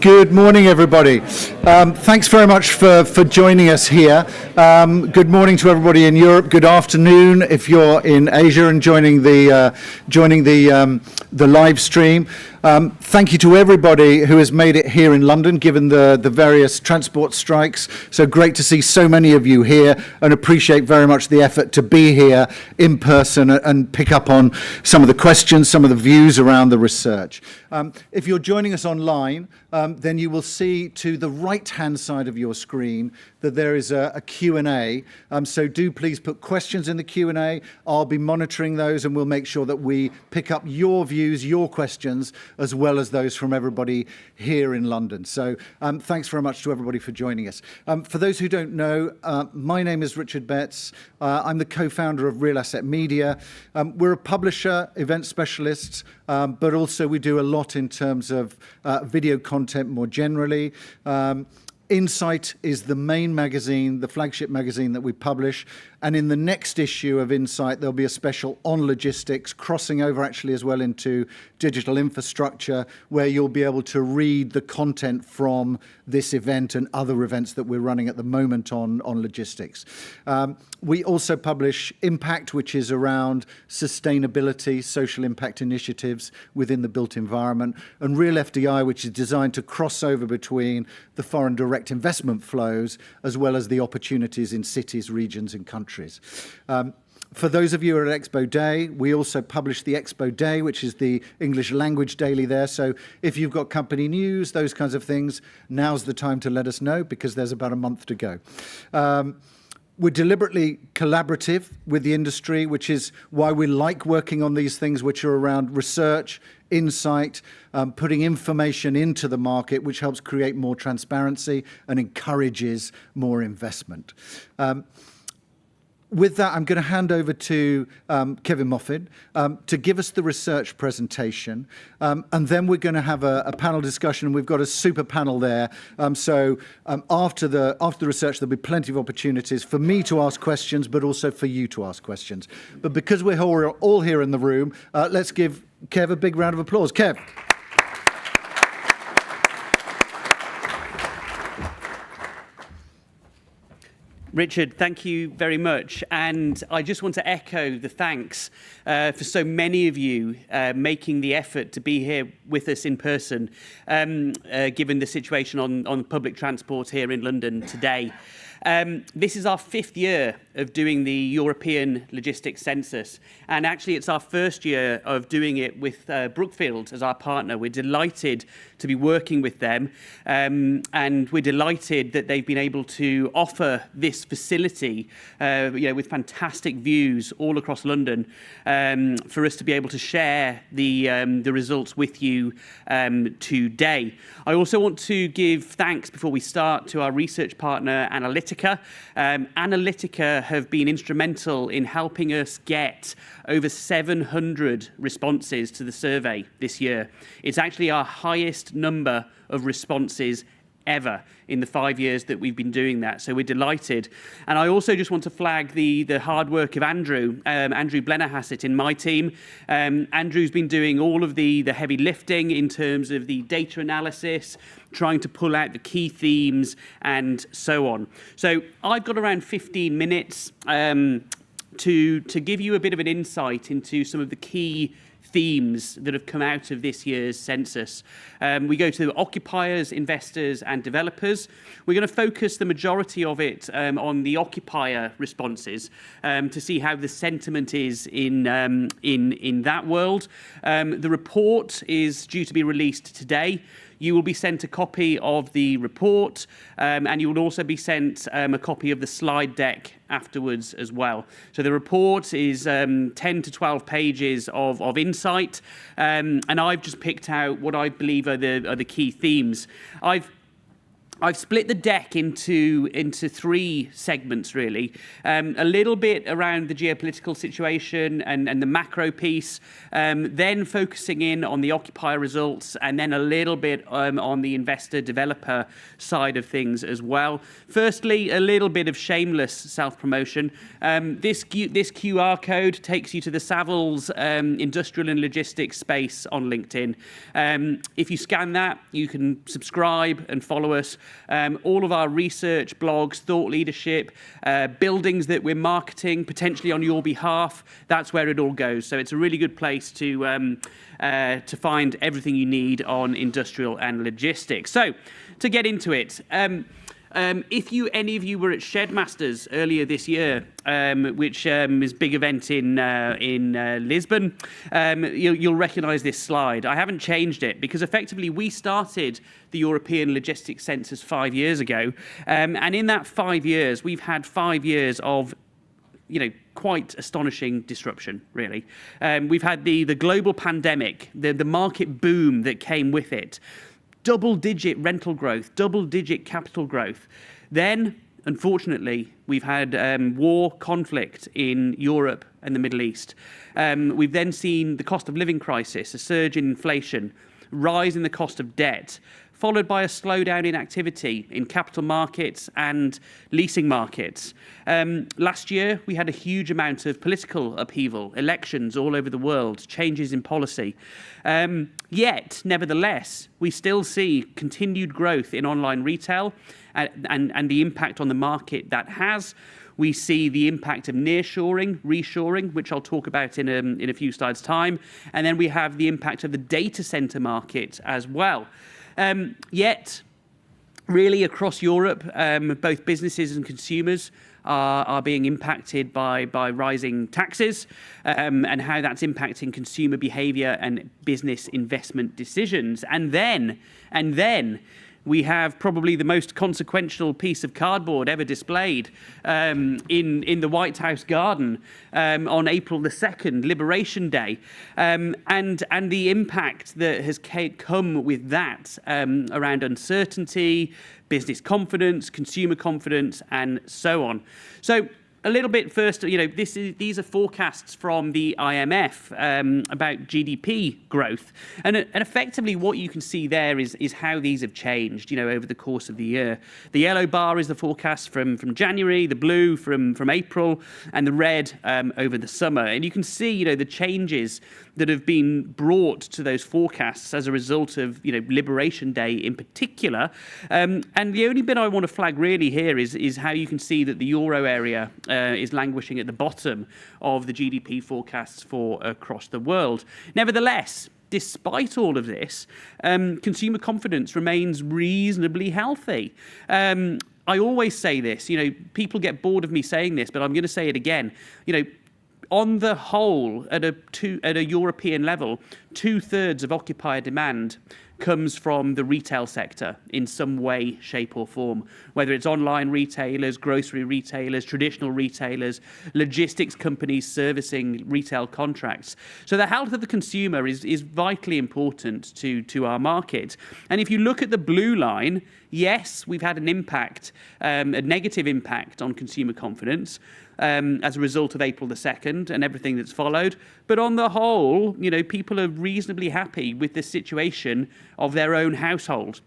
Good morning, everybody. Thanks very much for joining us here. Good morning to everybody in Europe. Good afternoon if you're in Asia and joining the live stream. Thank you to everybody who has made it here in London, given the various transport strikes. So great to see so many of you here, and appreciate very much the effort to be here in person and pick up on some of the questions, some of the views around the research. If you're joining us online, then you will see to the right-hand side of your screen that there is a Q&A. So do please put questions in the Q&A. I'll be monitoring those, and we'll make sure that we pick up your views, your questions, as well as those from everybody here in London. So thanks very much to everybody for joining us. For those who don't know, my name is Richard Betts. I'm the co-founder of Real Asset Media. We're a publisher, event specialists, but also we do a lot in terms of video content more generally. Insight is the main magazine, the flagship magazine that we publish. And in the next issue of Insight, there'll be a special on logistics, crossing over actually as well into digital infrastructure, where you'll be able to read the content from this event and other events that we're running at the moment on logistics. We also publish Impact, which is around sustainability, social impact initiatives within the built environment, and Real FDI, which is designed to cross over between the foreign direct investment flows as well as the opportunities in cities, regions, and countries. For those of you who are at Expo Day, we also publish the Expo Day, which is the English language daily there. So if you've got company news, those kinds of things, now's the time to let us know, because there's about a month to go. We're deliberately collaborative with the industry, which is why we like working on these things which are around research, insight, putting information into the market, which helps create more transparency and encourages more investment. With that, I'm going to hand over to Kevin Moffat to give us the research presentation, and then we're going to have a panel discussion. We've got a super panel there. So after the research, there'll be plenty of opportunities for me to ask questions, but also for you to ask questions. But because we're all here in the room, let's give Kev a big round of applause. Kev. Richard, thank you very much. And I just want to echo the thanks for so many of you making the effort to be here with us in person, given the situation on public transport here in London today. This is our 5th year of doing the European Logistics Census, and actually it's our 1st year of doing it with Brookfield as our partner. We're delighted to be working with them, and we're delighted that they've been able to offer this facility with fantastic views all across London, for us to be able to share the results with you today. I also want to give thanks before we start to our research partner Analytiqa. Analytiqa have been instrumental in helping us get over 700 responses to the survey this year. It's actually our highest number of responses ever in the 5 years that we've been doing that. So we're delighted. And I also just want to flag the hard work of Andrew Blennerhassett in my team. Andrew's been doing all of the heavy lifting in terms of the data analysis, trying to pull out the key themes and so on. So I've got around 15 minutes to give you a bit of an insight into some of the key themes that have come out of this year's census. We go to occupiers, investors and developers. We're going to focus the majority of it on the occupier responses to see how the sentiment is in that world. The report is due to be released today. You will be sent a copy of the report, and you will also be sent a copy of the slide deck afterwards as well. So the report is 10 to 12 pages of insight, and I've just picked out what I believe are the key themes. I've I've split the deck into three segments, really. A little bit around the geopolitical situation and the macro piece, then focusing in on the occupier results, and then a little bit on the investor-developer side of things as well. Firstly, a little bit of shameless self-promotion. This QR code takes you to the Savills Industrial and Logistics space on LinkedIn. If you scan that, you can subscribe and follow us. All of our research, blogs, thought leadership, buildings that we're marketing potentially on your behalf, that's where it all goes. So it's a really good place to find everything you need on industrial and logistics. So to get into it, if any of you were at Shedmasters earlier this year, which is a big event in Lisbon, you'll recognise this slide. I haven't changed it because effectively we started the European Logistics Census 5 years ago, and in that 5 years we've had 5 years of quite astonishing disruption, really. We've had the global pandemic, the market boom that came with it, double-digit rental growth, double-digit capital growth. Then, unfortunately, we've had war, conflict in Europe and the Middle East. We've then seen the cost of living crisis, a surge in inflation, rise in the cost of debt, followed by a slowdown in activity in capital markets and leasing markets. Last year, we had a huge amount of political upheaval, elections all over the world, changes in policy. Yet, nevertheless, we still see continued growth in online retail and the impact on the market that has. We see the impact of nearshoring, reshoring, which I'll talk about in a few slides' time. And then we have the impact of the data center market as well. Yet, really across Europe, both businesses and consumers are being impacted by rising taxes and how that's impacting consumer behavior and business investment decisions. And then we have probably the most consequential piece of cardboard ever displayed in the White House garden on April the 2nd, Liberation Day, and the impact that has come with that around uncertainty, business confidence, consumer confidence, and so on. So a little bit first, these are forecasts from the IMF about GDP growth, and effectively what you can see there is how these have changed, over the course of the year. The yellow bar is the forecast from January, the blue from April, and the red over the summer. And you can see, the changes that have been brought to those forecasts as a result of, Liberation Day in particular. And the only bit I want to flag really here is how you can see that the euro area is languishing at the bottom of the GDP forecasts for across the world. Nevertheless, despite all of this, consumer confidence remains reasonably healthy. I always say this, people get bored of me saying this, but I'm going to say it again. On the whole, at a European level, 2/3 of occupier demand comes from the retail sector in some way, shape or form, whether it's online retailers, grocery retailers, traditional retailers, logistics companies servicing retail contracts. So the health of the consumer is vitally important to our market. And if you look at the blue line, yes, we've had an impact, a negative impact on consumer confidence, as a result of April the 2nd and everything that's followed. But on the whole, people are reasonably happy with the situation of their own household.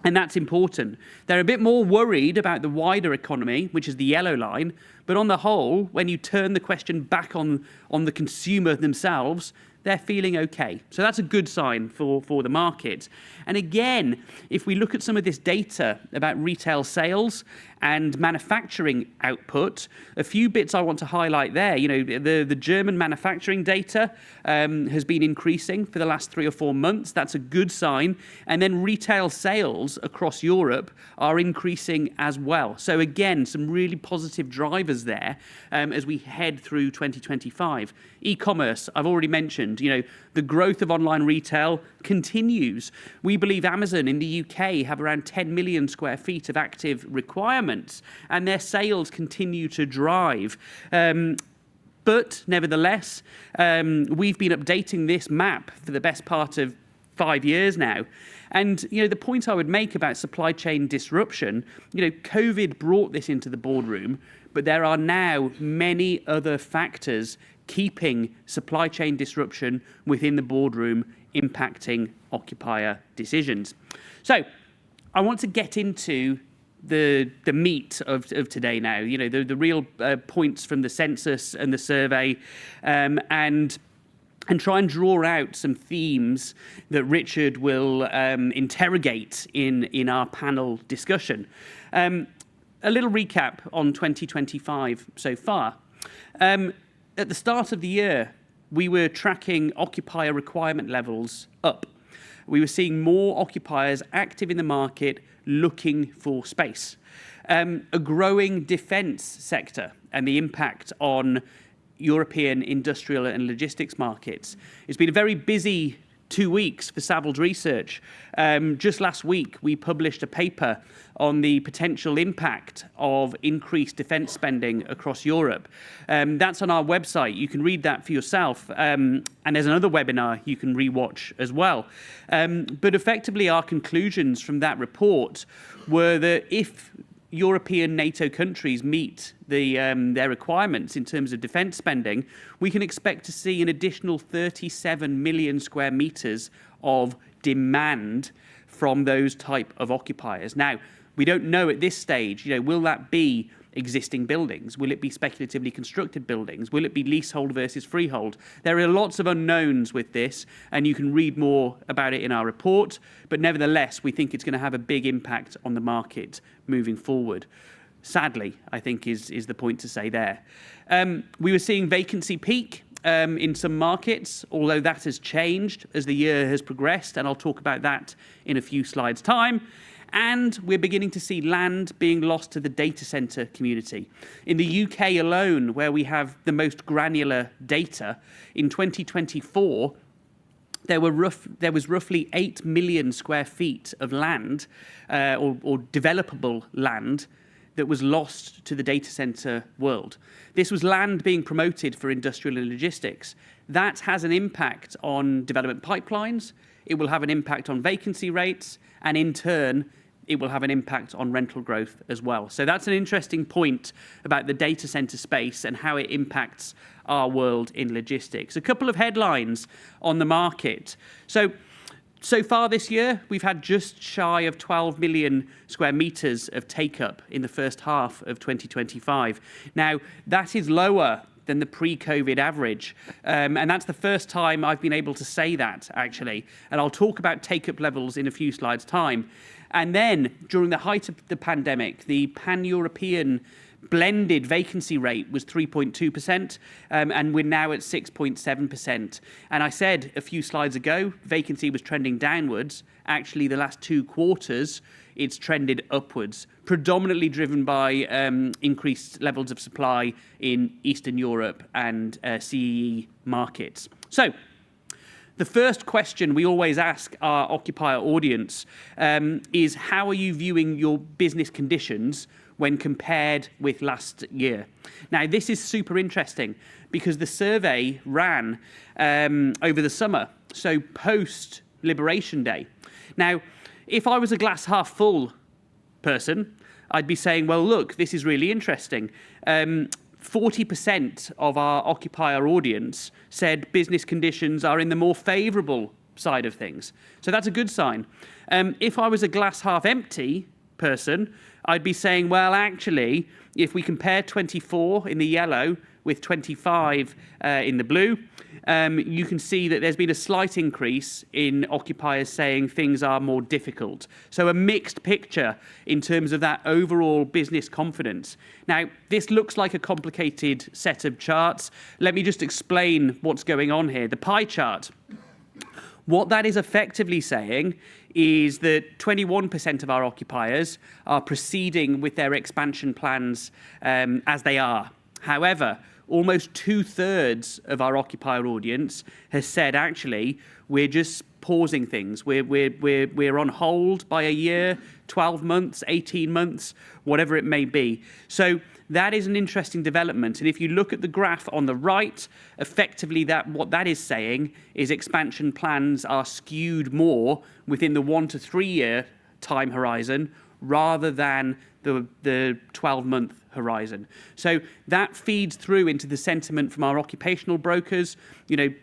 And that's important. They're a bit more worried about the wider economy, which is the yellow line. But on the whole, when you turn the question back on the consumer themselves, they're feeling okay. So that's a good sign for the market. And again, if we look at some of this data about retail sales and manufacturing output, a few bits I want to highlight there. The German manufacturing data has been increasing for the last 3 or 4 months. That's a good sign. And then retail sales across Europe are increasing as well. So again, some really positive drivers there as we head through 2025. E-commerce, I've already mentioned, the growth of online retail continues. We believe Amazon in the UK have around 10 million square feet of active requirements, and their sales continue to drive. But nevertheless, we've been updating this map for the best part of 5 years now. And, the point I would make about supply chain disruption, COVID brought this into the boardroom, but there are now many other factors keeping supply chain disruption within the boardroom impacting occupier decisions. So I want to get into the meat of today now, the real points from the census and the survey, and try and draw out some themes that Richard will interrogate in our panel discussion. A little recap on 2025 so far. At the start of the year, we were tracking occupier requirement levels up. We were seeing more occupiers active in the market looking for space. A growing defence sector and the impact on European industrial and logistics markets. It's been a very busy 2 weeks for Savills Research. Just last week, we published a paper on the potential impact of increased defence spending across Europe. That's on our website. You can read that for yourself. And there's another webinar you can rewatch as well. But effectively, our conclusions from that report were that if European NATO countries meet their requirements in terms of defence spending, we can expect to see an additional 37 million square metres of demand from those type of occupiers. Now, we don't know at this stage, will that be existing buildings? Will it be speculatively constructed buildings? Will it be leasehold versus freehold? There are lots of unknowns with this, and you can read more about it in our report. But nevertheless, we think it's going to have a big impact on the market moving forward. Sadly, I think is the point to say there. We were seeing vacancy peak in some markets, although that has changed as the year has progressed, and I'll talk about that in a few slides' time. And we're beginning to see land being lost to the data centre community. In the UK alone, where we have the most granular data, in 2024, there was roughly 8 million square feet of land, or developable land, that was lost to the data centre world. This was land being promoted for industrial and logistics. That has an impact on development pipelines. It will have an impact on vacancy rates, and in turn, it will have an impact on rental growth as well. So that's an interesting point about the data centre space and how it impacts our world in logistics. A couple of headlines on the market. So far this year, we've had just shy of 12 million square metres of take-up in the first half of 2025. Now, that is lower than the pre-COVID average. And that's the first time I've been able to say that, actually. And I'll talk about take-up levels in a few slides' time. And then, during the height of the pandemic, the pan-European blended vacancy rate was 3.2%, and we're now at 6.7%. And I said a few slides ago, vacancy was trending downwards. Actually, the last 2 quarters, it's trended upwards, predominantly driven by increased levels of supply in Eastern Europe and CEE markets. So, the first question we always ask our occupier audience is, how are you viewing your business conditions when compared with last year? Now, this is super interesting because the survey ran over the summer, so post-Liberation Day. Now, if I was a glass half full person, I'd be saying, well, look, this is really interesting. 40% of our occupier audience said business conditions are in the more favourable side of things. So that's a good sign. If I was a glass half empty person, I'd be saying, well, actually, if we compare 24 in the yellow with 25 in the blue, you can see that there's been a slight increase in occupiers saying things are more difficult. So a mixed picture in terms of that overall business confidence. Now, this looks like a complicated set of charts. Let me just explain what's going on here. The pie chart. What that is effectively saying is that 21% of our occupiers are proceeding with their expansion plans as they are. However, almost 2/3 of our occupier audience has said, actually, we're just pausing things. We're on hold by a year, 12 months, 18 months, whatever it may be. So that is an interesting development. And if you look at the graph on the right, effectively what that is saying is expansion plans are skewed more within the 1 to 3 year time horizon rather than the 12-month horizon. So that feeds through into the sentiment from our occupational brokers,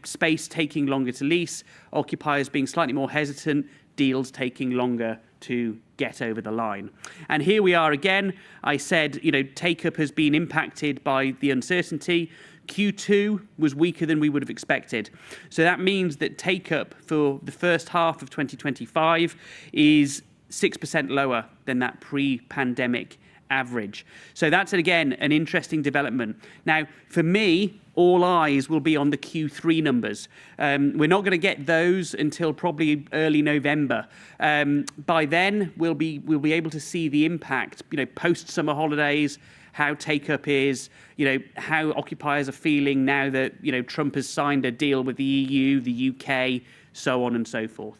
space taking longer to lease, occupiers being slightly more hesitant, deals taking longer to get over the line. And here we are again. I said, take-up has been impacted by the uncertainty. Q2 was weaker than we would have expected. So that means that take-up for the first half of 2025 is 6% lower than that pre-pandemic average. So that's, again, an interesting development. Now, for me, all eyes will be on the Q3 numbers. We're not going to get those until probably early November. By then, we'll be able to see the impact, post-summer holidays, how take-up is, how occupiers are feeling now that, Trump has signed a deal with the EU, the UK, so on and so forth.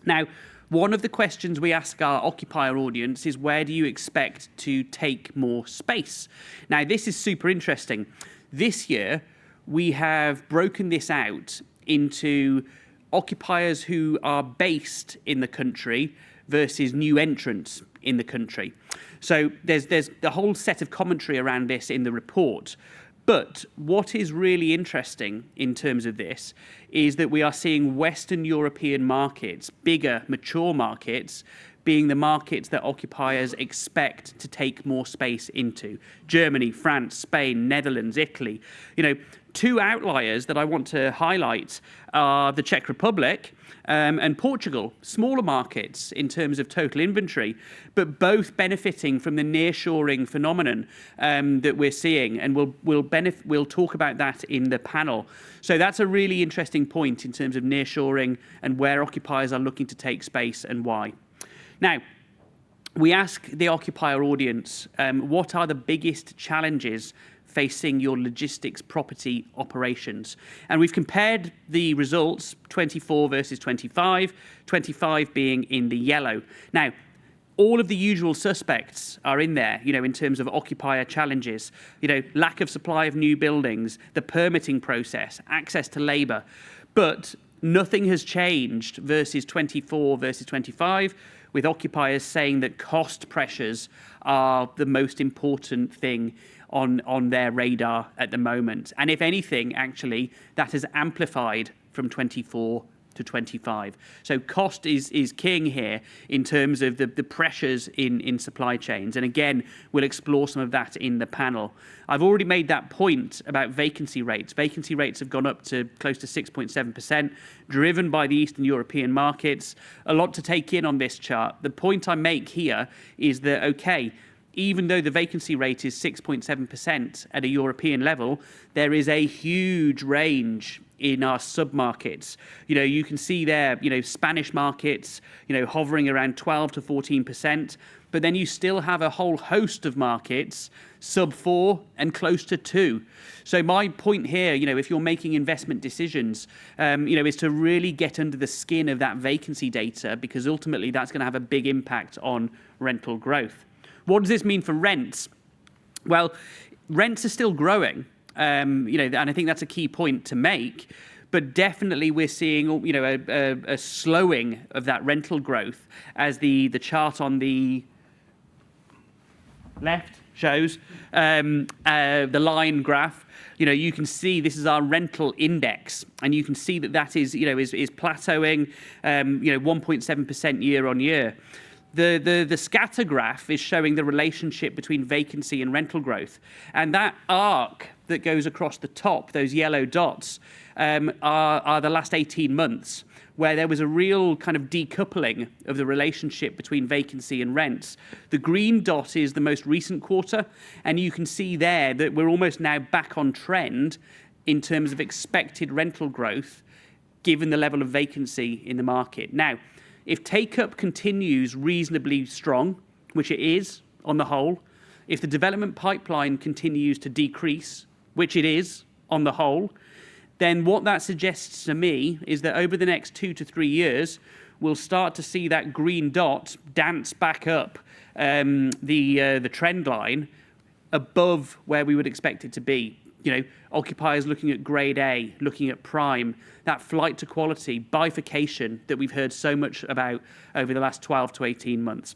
Now, one of the questions we ask our occupier audience is, where do you expect to take more space? Now, this is super interesting. This year, we have broken this out into occupiers who are based in the country versus new entrants in the country. So there's the whole set of commentary around this in the report. But what is really interesting in terms of this is that we are seeing Western European markets, bigger, mature markets, being the markets that occupiers expect to take more space into. Germany, France, Spain, Netherlands, Italy. Two outliers that I want to highlight are the Czech Republic and Portugal, smaller markets in terms of total inventory, but both benefiting from the nearshoring phenomenon that we're seeing, and we'll talk about that in the panel. So that's a really interesting point in terms of nearshoring and where occupiers are looking to take space and why. Now, we ask the occupier audience, what are the biggest challenges facing your logistics property operations? And we've compared the results, 24 versus 25, 25 being in the yellow. Now, all of the usual suspects are in there, in terms of occupier challenges, lack of supply of new buildings, the permitting process, access to labour. But nothing has changed versus 24 versus 25, with occupiers saying that cost pressures are the most important thing on their radar at the moment. And if anything, actually, that has amplified from 24 to 25. So cost is king here in terms of the pressures in supply chains. And again, we'll explore some of that in the panel. I've already made that point about vacancy rates. Vacancy rates have gone up to close to 6.7%, driven by the Eastern European markets. A lot to take in on this chart. The point I make here is that, okay, even though the vacancy rate is 6.7% at a European level, there is a huge range in our sub-markets. You can see there, Spanish markets, hovering around 12 to 14%, but then you still have a whole host of markets, sub 4 and close to 2. So my point here, if you're making investment decisions, is to really get under the skin of that vacancy data, because ultimately that's going to have a big impact on rental growth. What does this mean for rents? Well, rents are still growing, and I think that's a key point to make. But definitely we're seeing, a slowing of that rental growth, as the chart on the left shows, the line graph. You can see this is our rental index, and you can see that is plateauing, 1.7% year on year. The scatter graph is showing the relationship between vacancy and rental growth. And that arc that goes across the top, those yellow dots, are the last 18 months, where there was a real kind of decoupling of the relationship between vacancy and rents. The green dot is the most recent quarter, and you can see there that we're almost now back on trend in terms of expected rental growth, given the level of vacancy in the market. Now, if take-up continues reasonably strong, which it is on the whole, if the development pipeline continues to decrease, which it is on the whole, then what that suggests to me is that over the next 2 to 3 years, we'll start to see that green dot dance back up the trend line above where we would expect it to be. Occupiers looking at grade A, looking at prime, that flight to quality, bifurcation that we've heard so much about over the last 12 to 18 months.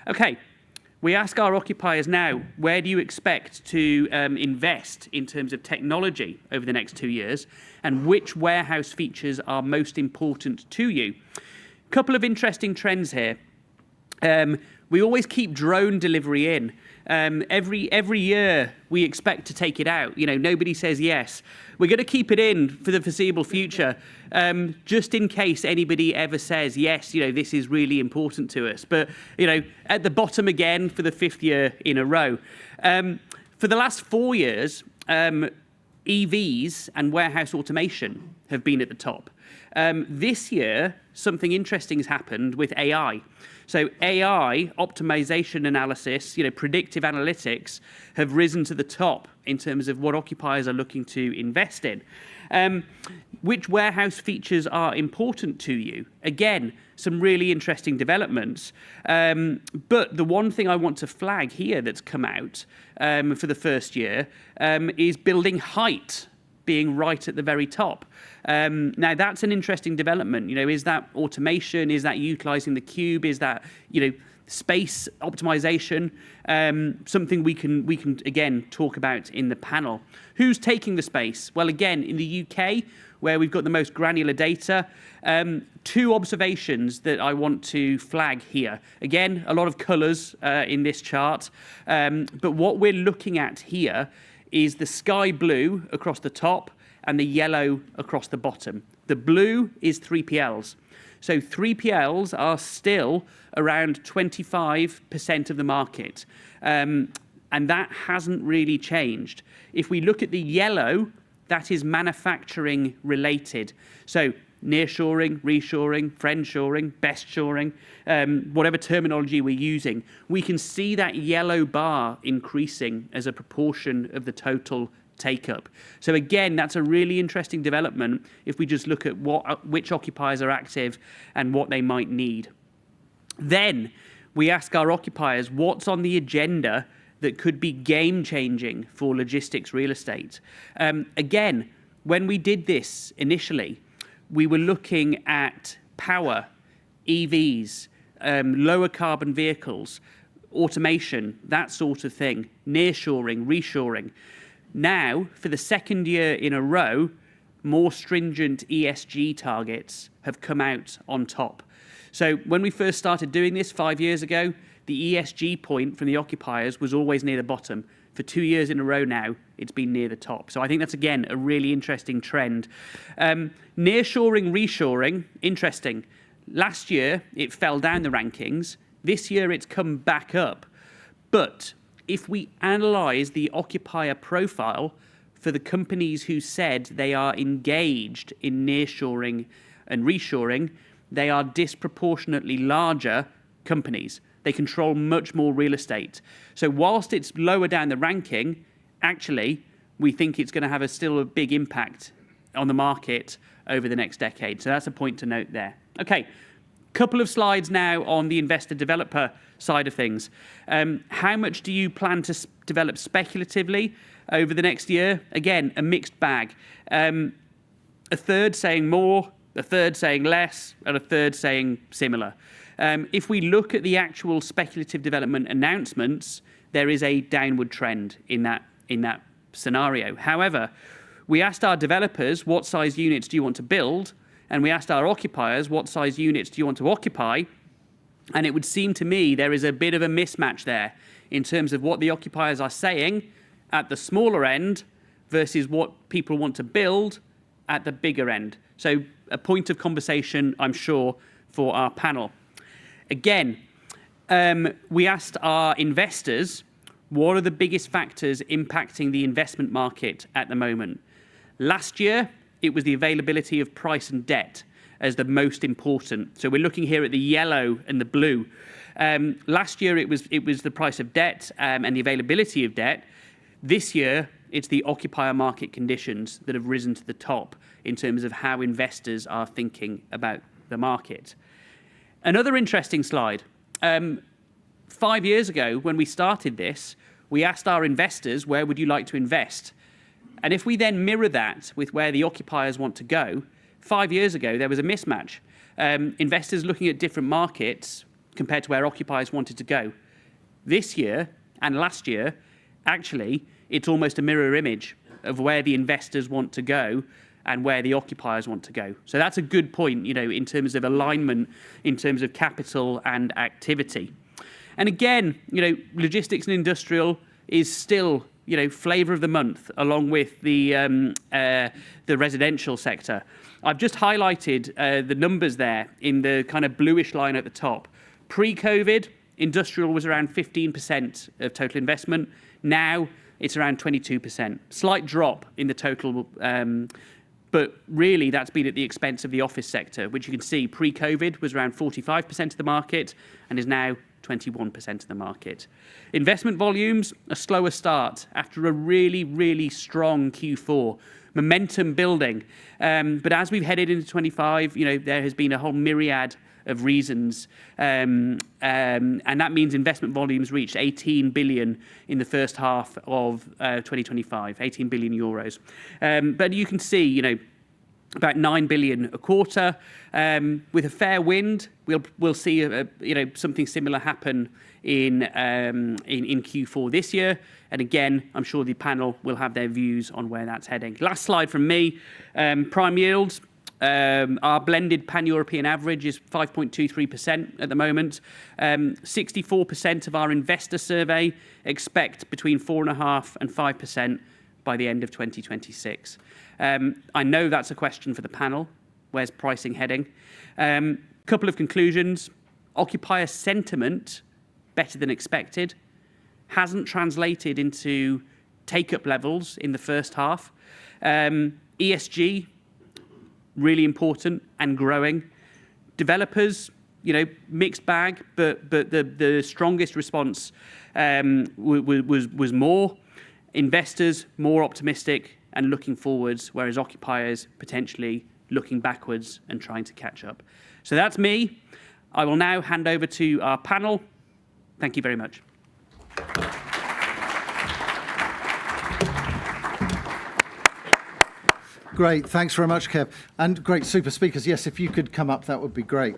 Okay, we ask our occupiers now, where do you expect to invest in terms of technology over the next 2 years, and which warehouse features are most important to you? A couple of interesting trends here. We always keep drone delivery in. Every year we expect to take it out. Nobody says yes. We're going to keep it in for the foreseeable future, just in case anybody ever says yes. This is really important to us. But at the bottom again for the 5th year in a row. For the last 4 years, EVs and warehouse automation have been at the top. This year, something interesting has happened with AI. So AI, optimization analysis, predictive analytics have risen to the top in terms of what occupiers are looking to invest in. Which warehouse features are important to you? Again, some really interesting developments. But the one thing I want to flag here that's come out for the first year is building height being right at the very top. Now, that's an interesting development. Is that automation? Is that utilizing the cube? Is that, space optimization? Something we can again talk about in the panel. Who's taking the space? Well, again, in the UK, where we've got the most granular data, 2 observations that I want to flag here. Again, a lot of colors in this chart, but what we're looking at here is the sky blue across the top and the yellow across the bottom. The blue is 3PLs. So 3PLs are still around 25% of the market. And that hasn't really changed. If we look at the yellow, that is manufacturing related. So nearshoring, reshoring, friendshoring, bestshoring, whatever terminology we're using, we can see that yellow bar increasing as a proportion of the total take-up. So again, that's a really interesting development if we just look at which occupiers are active and what they might need. Then we ask our occupiers what's on the agenda that could be game-changing for logistics real estate. Again, when we did this initially, we were looking at power, EVs, lower carbon vehicles, automation, that sort of thing, nearshoring, reshoring. Now, for the 2nd year in a row, more stringent ESG targets have come out on top. So when we first started doing this 5 years ago, the ESG point from the occupiers was always near the bottom. For 2 years in a row now, it's been near the top. So I think that's, again, a really interesting trend. Nearshoring, reshoring, interesting. Last year, it fell down the rankings. This year, it's come back up. But if we analyse the occupier profile for the companies who said they are engaged in nearshoring and reshoring, they are disproportionately larger companies. They control much more real estate. So whilst it's lower down the ranking, actually, we think it's going to have still a big impact on the market over the next decade. So that's a point to note there. Okay, couple of slides now on the investor-developer side of things. How much do you plan to develop speculatively over the next year? Again, a mixed bag. A third saying more, a third saying less, and a third saying similar. If we look at the actual speculative development announcements, there is a downward trend in that scenario. However, we asked our developers, what size units do you want to build? And we asked our occupiers, what size units do you want to occupy? And it would seem to me there is a bit of a mismatch there in terms of what the occupiers are saying at the smaller end versus what people want to build at the bigger end. So a point of conversation, I'm sure, for our panel. Again, we asked our investors, what are the biggest factors impacting the investment market at the moment? Last year, it was the availability of price and debt as the most important. So we're looking here at the yellow and the blue. Last year, it was the price of debt and the availability of debt. This year, it's the occupier market conditions that have risen to the top in terms of how investors are thinking about the market. Another interesting slide. 5 years ago, when we started this, we asked our investors, where would you like to invest? And if we then mirror that with where the occupiers want to go, 5 years ago, there was a mismatch. Investors looking at different markets compared to where occupiers wanted to go. This year and last year, actually, it's almost a mirror image of where the investors want to go and where the occupiers want to go. So that's a good point, in terms of alignment, in terms of capital and activity. And again, logistics and industrial is still, flavour of the month, along with the residential sector. I've just highlighted the numbers there in the kind of bluish line at the top. Pre-COVID, industrial was around 15% of total investment. Now it's around 22%. Slight drop in the total, but really that's been at the expense of the office sector, which you can see pre-COVID was around 45% of the market and is now 21% of the market. Investment volumes, a slower start after a really, really strong Q4. Momentum building. But as we've headed into 25, there has been a whole myriad of reasons. And that means investment volumes reached 18 billion in the first half of 2025, 18 billion euros. But you can see, about 9 billion a quarter. With a fair wind, we'll see something similar happen in Q4 this year. And again, I'm sure the panel will have their views on where that's heading. Last slide from me. Prime yields. Our blended pan-European average is 5.23% at the moment. 64% of our investor survey expect between 4.5% and 5% by the end of 2026. I know that's a question for the panel. Where's pricing heading? Couple of conclusions. Occupier sentiment, better than expected, hasn't translated into take-up levels in the first half. ESG, really important and growing. Developers, mixed bag, but the strongest response was more. Investors, more optimistic and looking forwards, whereas occupiers potentially looking backwards and trying to catch up. So that's me. I will now hand over to our panel. Thank you very much. Great, thanks very much, Kev. And great super speakers. Yes, if you could come up, that would be great.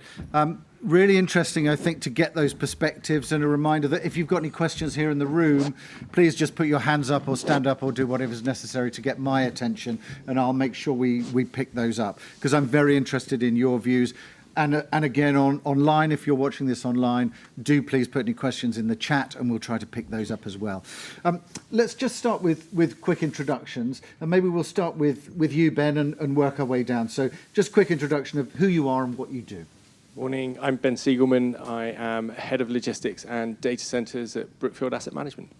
Really interesting, I think, to get those perspectives, and a reminder that if you've got any questions here in the room, please just put your hands up or stand up or do whatever's necessary to get my attention, and I'll make sure we pick those up, because I'm very interested in your views. And again, online, if you're watching this online, do please put any questions in the chat and we'll try to pick those up as well. Let's just start with quick introductions, and maybe we'll start with you, Ben, and work our way down. So just quick introduction of who you are and what you do. Morning, I'm Ben Siegelman. I am Head of Logistics and Data Centers at Brookfield Asset Management.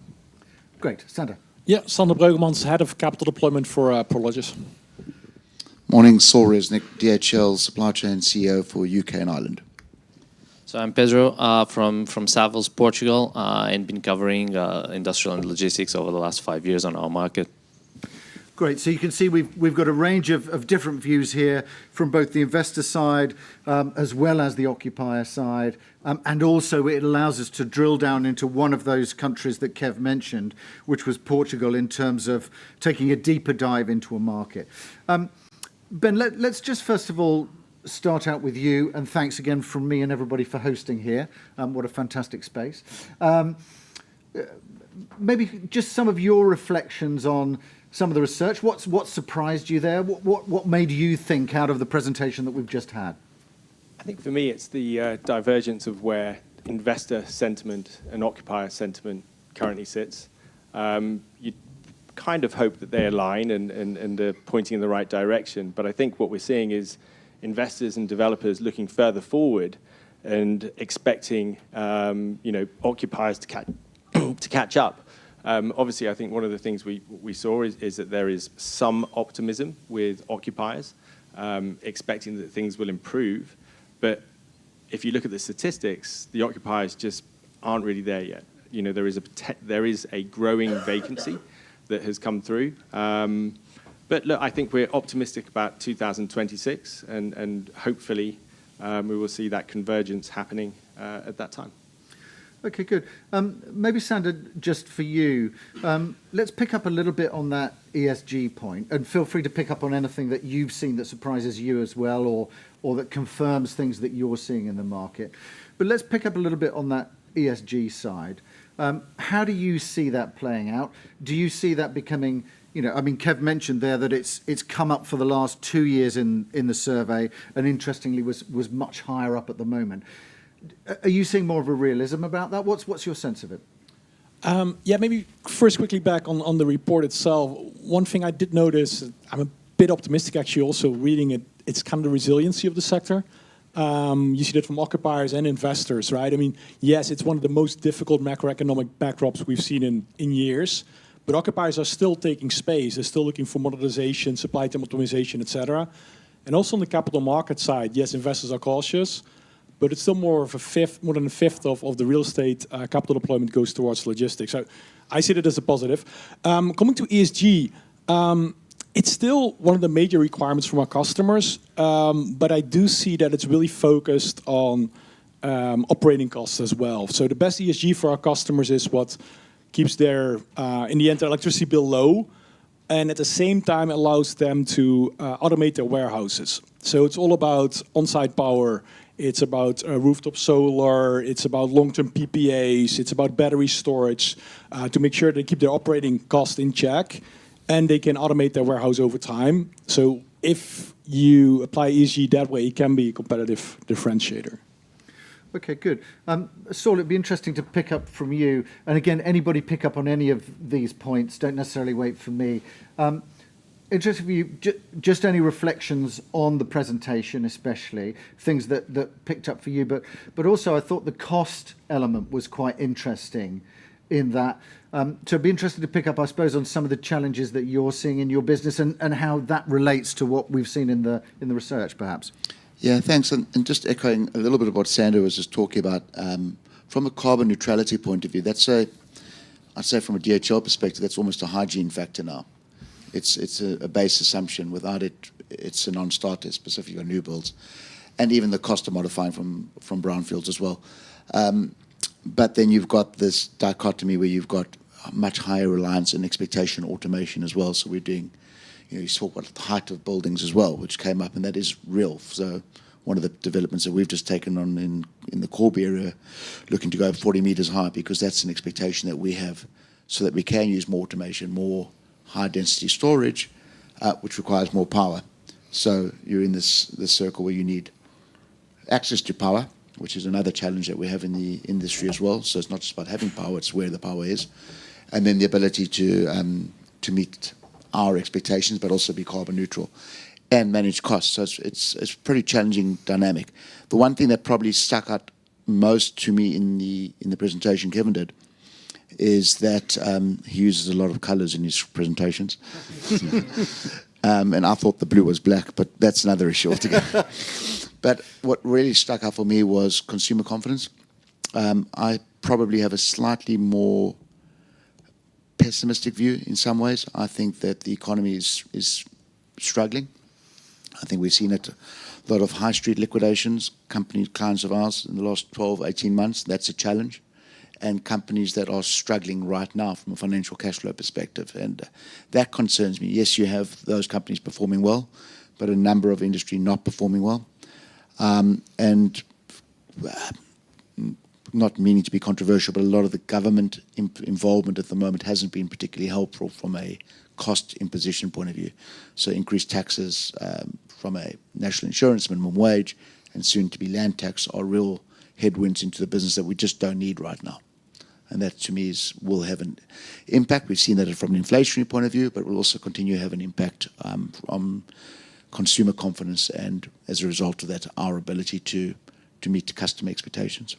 Great. Sander. Yeah, Sander Breugemans, Head of Capital Deployment for Prologis. Morning, Saul Resnick, DHL Supply Chain CEO for UK and Ireland. So I'm Pedro from Savills, Portugal, and been covering industrial and logistics over the last 5 years on our market. Great. So you can see we've got a range of different views here from both the investor side as well as the occupier side. And also it allows us to drill down into one of those countries that Kev mentioned, which was Portugal, in terms of taking a deeper dive into a market. Ben, let's just first of all start out with you, and thanks again from me and everybody for hosting here. What a fantastic space. Maybe just some of your reflections on some of the research. What surprised you there? What made you think out of the presentation that we've just had? I think for me, it's the divergence of where investor sentiment and occupier sentiment currently sits. You kind of hope that they align and are pointing in the right direction. But I think what we're seeing is investors and developers looking further forward and expecting, occupiers to catch up. Obviously, I think one of the things we saw is that there is some optimism with occupiers, expecting that things will improve. But if you look at the statistics, the occupiers just aren't really there yet. There is a growing vacancy. that has come through. But look, I think we're optimistic about 2026, and hopefully we will see that convergence happening at that time. Okay, good. Maybe Sander, just for you, let's pick up a little bit on that ESG point, and feel free to pick up on anything that you've seen that surprises you as well, or that confirms things that you're seeing in the market. But let's pick up a little bit on that ESG side. How do you see that playing out? Do you see that becoming, I mean, Kev mentioned there that it's come up for the last 2 years in the survey, and interestingly was much higher up at the moment. Are you seeing more of a realism about that? What's your sense of it? Yeah, maybe first quickly back on the report itself. One thing I did notice, I'm a bit optimistic actually also reading it, it's kind of the resiliency of the sector. You see that from occupiers and investors, right? I mean, yes, it's one of the most difficult macroeconomic backdrops we've seen in years, but occupiers are still taking space. They're still looking for modernization, supply chain optimization, et cetera. And also on the capital market side, yes, investors are cautious, but it's still more than a fifth of the real estate capital deployment goes towards logistics. So I see that as a positive. Coming to ESG, it's still one of the major requirements from our customers, but I do see that it's really focused on operating costs as well. So the best ESG for our customers is what keeps their, in the end, their electricity bill low, and at the same time allows them to automate their warehouses. So it's all about on-site power. It's about rooftop solar, it's about long-term PPAs, it's about battery storage to make sure they keep their operating cost in check and they can automate their warehouse over time. So if you apply ESG that way, it can be a competitive differentiator. Okay, good. Saul, it'd be interesting to pick up from you. And again, anybody pick up on any of these points, don't necessarily wait for me. Interesting for you, just any reflections on the presentation, especially things that picked up for you, but also I thought the cost element was quite interesting in that. So it'd be interesting to pick up, I suppose, on some of the challenges that you're seeing in your business and how that relates to what we've seen in the research, perhaps. Yeah, thanks. And just echoing a little bit of what Sander was just talking about, from a carbon neutrality point of view, I'd say from a DHL perspective, that's almost a hygiene factor now. It's a base assumption. Without it, it's a non-starter, specifically on new builds, and even the cost of modifying from brownfields as well. But then you've got this dichotomy where you've got a much higher reliance and expectation on automation as well. So we're doing, you talk about the height of buildings as well, which came up, and that is real. So one of the developments that we've just taken on in the Corby area, looking to go 40 meters high, because that's an expectation that we have, so that we can use more automation, more high-density storage, which requires more power. So you're in this circle where you need access to power, which is another challenge that we have in the industry as well. So it's not just about having power, it's where the power is. And then the ability to meet our expectations, but also be carbon neutral and manage costs. So it's a pretty challenging dynamic. The one thing that probably stuck out most to me in the presentation Kevin did is that he uses a lot of colors in his presentations. And I thought the blue was black, but that's another issue altogether. But what really stuck out for me was consumer confidence. I probably have a slightly more pessimistic view in some ways. I think that the economy is struggling. I think we've seen it, a lot of high street liquidations, clients of ours in the last 12, 18 months. That's a challenge. And companies that are struggling right now from a financial cash flow perspective. And that concerns me. Yes, you have those companies performing well, but a number of industry not performing well. And not meaning to be controversial, but a lot of the government involvement at the moment hasn't been particularly helpful from a cost imposition point of view. So increased taxes from a national insurance, minimum wage, and soon to be land tax are real headwinds into the business that we just don't need right now. And that, to me, will have an impact. We've seen that from an inflationary point of view, but will also continue to have an impact on consumer confidence and, as a result of that, our ability to meet customer expectations.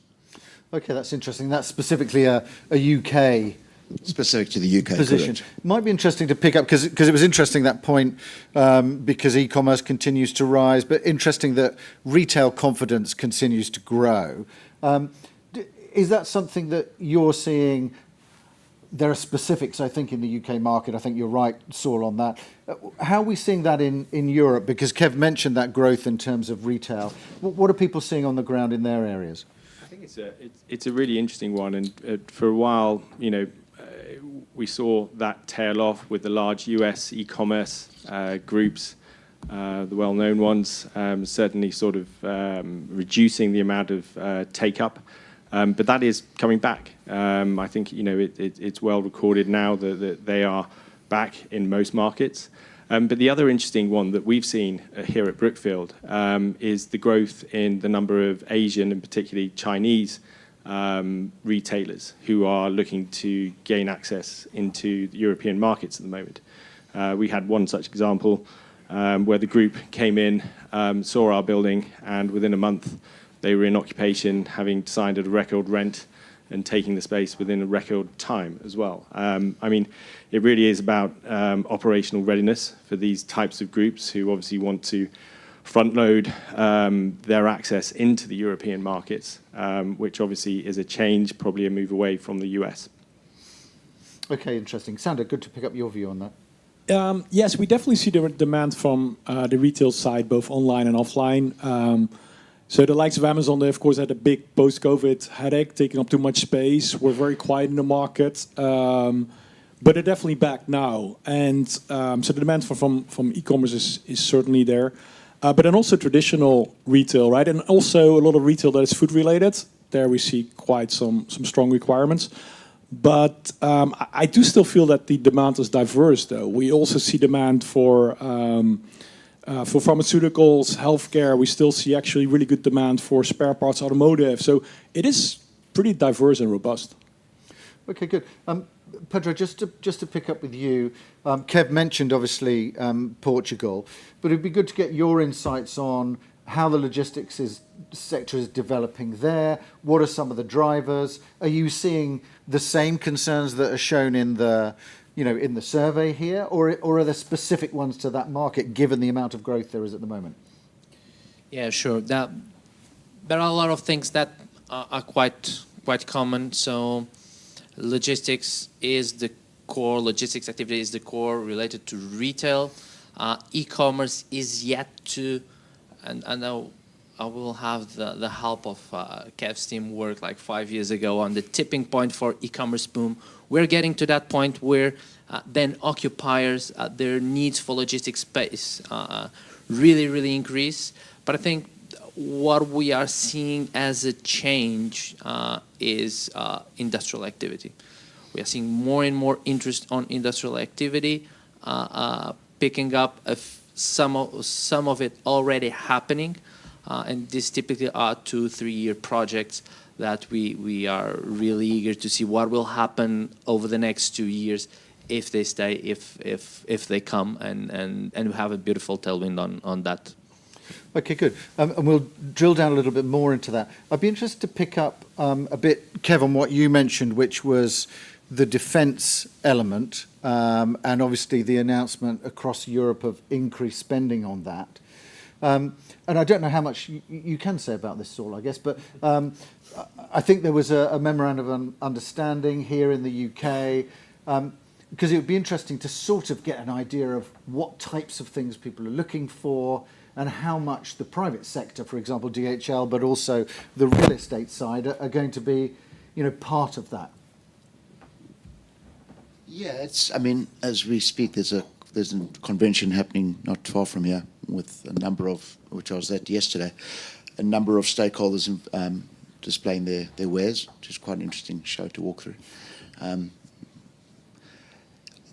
Okay, that's interesting. That's specifically a UK... Specific to the UK position. Correct. Might be interesting to pick up, because it was interesting, that point, because e-commerce continues to rise, but interesting that retail confidence continues to grow. Is that something that you're seeing there are specifics, I think, in the UK market. I think you're right, Saul, on that. How are we seeing that in Europe? Because Kev mentioned that growth in terms of retail. What are people seeing on the ground in their areas? I think it's a really interesting one, and for a while, we saw that tail off with the large US e-commerce groups, the well-known ones, certainly sort of reducing the amount of take-up. But that is coming back. I think it's well recorded now that they are back in most markets. But the other interesting one that we've seen here at Brookfield is the growth in the number of Asian and particularly Chinese retailers who are looking to gain access into the European markets at the moment. We had one such example where the group came in, saw our building, and within a month they were in occupation, having signed at a record rent and taking the space within a record time as well. I mean, it really is about operational readiness for these types of groups who obviously want to front load their access into the European markets, which obviously is a change, probably a move away from the US. Okay, interesting. Sander, good to pick up your view on that. Yes, we definitely see the demand from the retail side, both online and offline. So the likes of Amazon, they of course had a big post-COVID headache, taking up too much space. We're very quiet in the market, but they're definitely back now. And so the demand from e-commerce is certainly there. But then also traditional retail, right? And also a lot of retail that is food related. There we see quite some strong requirements. But I do still feel that the demand is diverse, though. We also see demand for pharmaceuticals, healthcare. We still see actually really good demand for spare parts, automotive. So it is pretty diverse and robust. Okay, good. Pedro, just to pick up with you, Kev mentioned obviously Portugal, but it'd be good to get your insights on how the logistics sector is developing there. What are some of the drivers? Are you seeing the same concerns that are shown in the survey here, or are there specific ones to that market given the amount of growth there is at the moment? Yeah, sure. There are a lot of things that are quite common. So logistics is the core. Logistics activity is the core related to retail. E-commerce is yet to, and I know I will have the help of Kev's team work like 5 years ago on the tipping point for e-commerce boom. We're getting to that point where then occupiers, their needs for logistics space really increase. But I think what we are seeing as a change is industrial activity. We are seeing more and more interest on industrial activity, picking up some of it already happening. And these typically are 2-3 year projects that we are really eager to see what will happen over the next 2 years if they stay, if they come, and we have a beautiful tailwind on that. Okay, good. And we'll drill down a little bit more into that. I'd be interested to pick up a bit, Kev, on what you mentioned, which was the defence element, and obviously the announcement across Europe of increased spending on that. And I don't know how much you can say about this, Saul, I guess, but I think there was a memorandum of understanding here in the UK, because it would be interesting to sort of get an idea of what types of things people are looking for and how much the private sector, for example, DHL, but also the real estate side are going to be, part of that. Yeah, I mean, as we speak, there's a convention happening not far from here with a number of, which I was at yesterday, a number of stakeholders displaying their wares, which is quite an interesting show to walk through.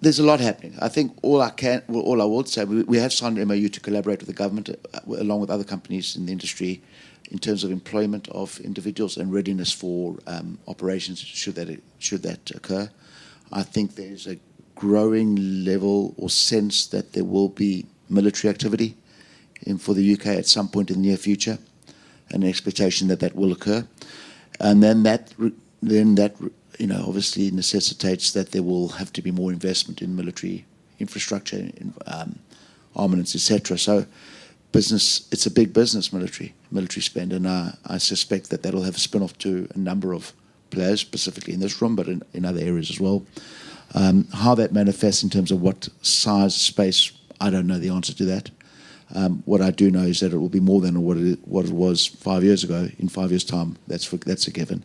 There's a lot happening. I think all I would say, we have signed an MOU to collaborate with the government along with other companies in the industry in terms of employment of individuals and readiness for operations should that occur. I think there's a growing level or sense that there will be military activity for the UK at some point in the near future, and an expectation that will occur, and then that obviously necessitates that there will have to be more investment in military infrastructure, in armaments, etc. So, it's a big business, military spend, and I suspect that will have a spin-off to a number of players, specifically in this room, but in other areas as well. How that manifests in terms of what size space, I don't know the answer to that. What I do know is that it will be more than what it was 5 years ago. In 5 years' time, that's a given.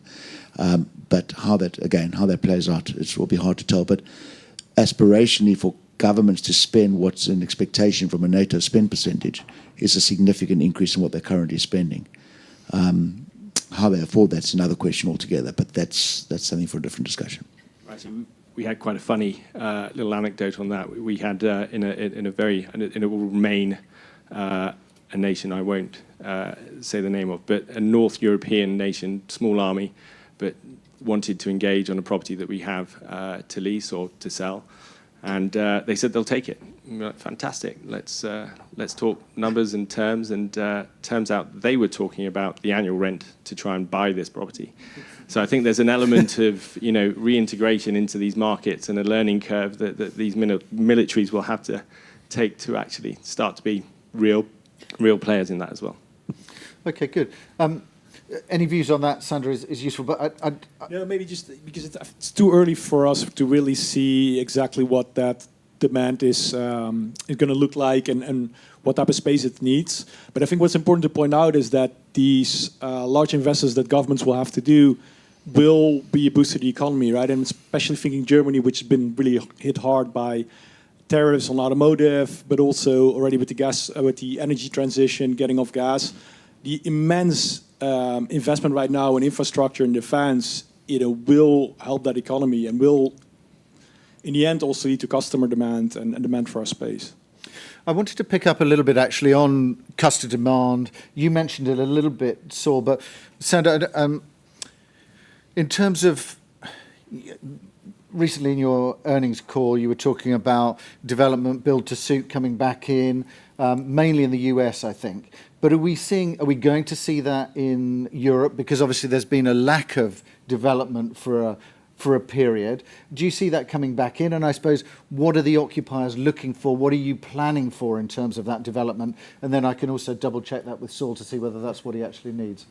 But how that plays out, it will be hard to tell. But aspirationally, for governments to spend what's an expectation from a NATO spend percentage is a significant increase in what they're currently spending. How they afford that's another question altogether. But that's something for a different discussion. Right. We had quite a funny little anecdote on that. We had and it will remain a nation I won't say the name of, but a North European nation, small army, but wanted to engage on a property that we have to lease or to sell, and they said they'll take it. And we're like, fantastic. Let's talk numbers and terms. And turns out they were talking about the annual rent to try and buy this property. So I think there's an element of reintegration into these markets and a learning curve that these militaries will have to take to actually start to be real players in that as well. Okay, good. Any views on that, Sandra, is useful, but No, maybe just because it's too early for us to really see exactly what that demand is going to look like and what type of space it needs. But I think what's important to point out is that these large investments that governments will have to do will be a boost to the economy, right? And especially thinking Germany, which has been really hit hard by tariffs on automotive, but also already with the energy transition, getting off gas, the immense investment right now in infrastructure and defense, will help that economy and will, in the end, also lead to customer demand and demand for our space. I wanted to pick up a little bit actually on customer demand. You mentioned it a little bit, Saul, but Sandra, in terms of recently in your earnings call, you were talking about development build to suit coming back in, mainly in the US, I think. But are we going to see that in Europe? Because obviously there's been a lack of development for a period. Do you see that coming back in? And I suppose, what are the occupiers looking for? What are you planning for in terms of that development? And then I can also double check that with Saul to see whether that's what he actually needs.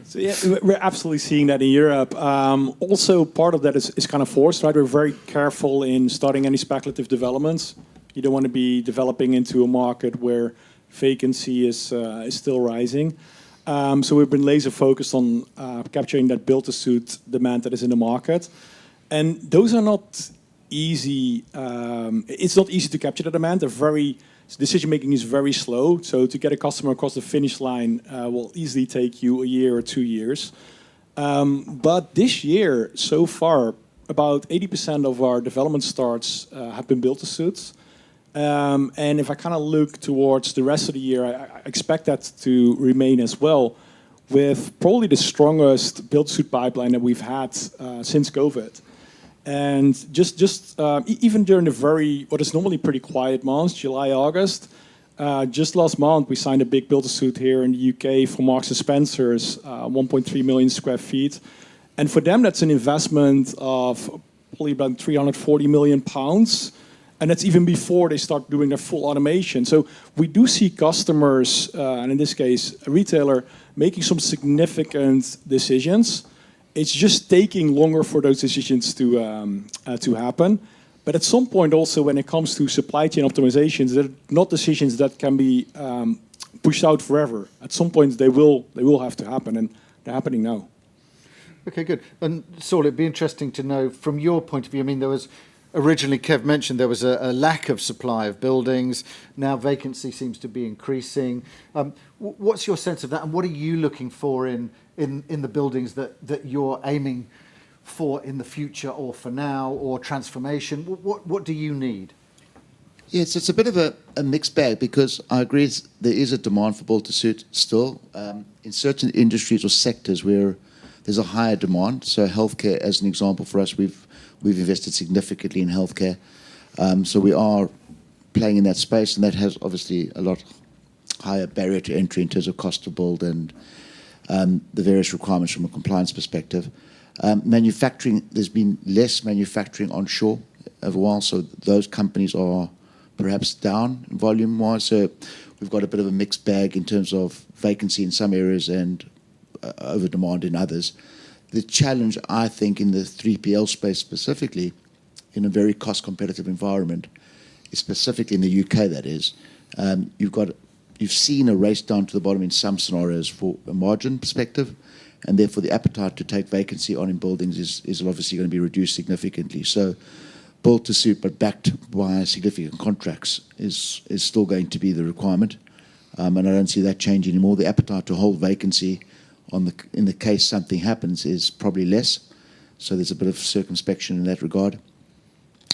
So yeah, we're absolutely seeing that in Europe. Also, part of that is kind of forced, right? We're very careful in starting any speculative developments. You don't want to be developing into a market where vacancy is still rising. So we've been laser focused on capturing that build-to-suit demand that is in the market. And those are not easy. It's not easy to capture the demand. Decision-making is very slow. So to get a customer across the finish line will easily take you a year or 2 years. But this year, so far, about 80% of our development starts have been build-to-suits. And if I kind of look towards the rest of the year, I expect that to remain as well, with probably the strongest build-to-suit pipeline that we've had since COVID. And even during what is normally pretty quiet months, July, August, just last month we signed a big build-to-suit here in the UK for Marks and Spencer's, 1.3 million square feet. And for them, that's an investment of probably about £340 million. And that's even before they start doing their full automation. So we do see customers, and in this case, a retailer, making some significant decisions. It's just taking longer for those decisions to happen. But at some point also, when it comes to supply chain optimizations, they're not decisions that can be pushed out forever. At some point, they will have to happen, and they're happening now. Okay, good. And Saul, it'd be interesting to know from your point of view. I mean, there was originally, Kev mentioned there was a lack of supply of buildings. Now vacancy seems to be increasing. What's your sense of that, and what are you looking for in the buildings that you're aiming for in the future, or for now, or transformation? What do you need? Yes, it's a bit of a mixed bag, because I agree there is a demand for build-to-suit still. In certain industries or sectors where there's a higher demand, so healthcare as an example for us, we've invested significantly in healthcare. So we are playing in that space, and that has obviously a lot higher barrier to entry in terms of cost to build and the various requirements from a compliance perspective. Manufacturing, there's been less manufacturing onshore over a while, so those companies are perhaps down volume-wise. So we've got a bit of a mixed bag in terms of vacancy in some areas and over demand in others. The challenge, I think, in the 3PL space specifically, in a very cost-competitive environment, is specifically in the UK, that is, you've seen a race down to the bottom in some scenarios for a margin perspective, and therefore the appetite to take vacancy on in buildings is obviously going to be reduced significantly. So build to suit but backed by significant contracts is still going to be the requirement, and I don't see that changing anymore. The appetite to hold vacancy in the case something happens is probably less, so there's a bit of circumspection in that regard.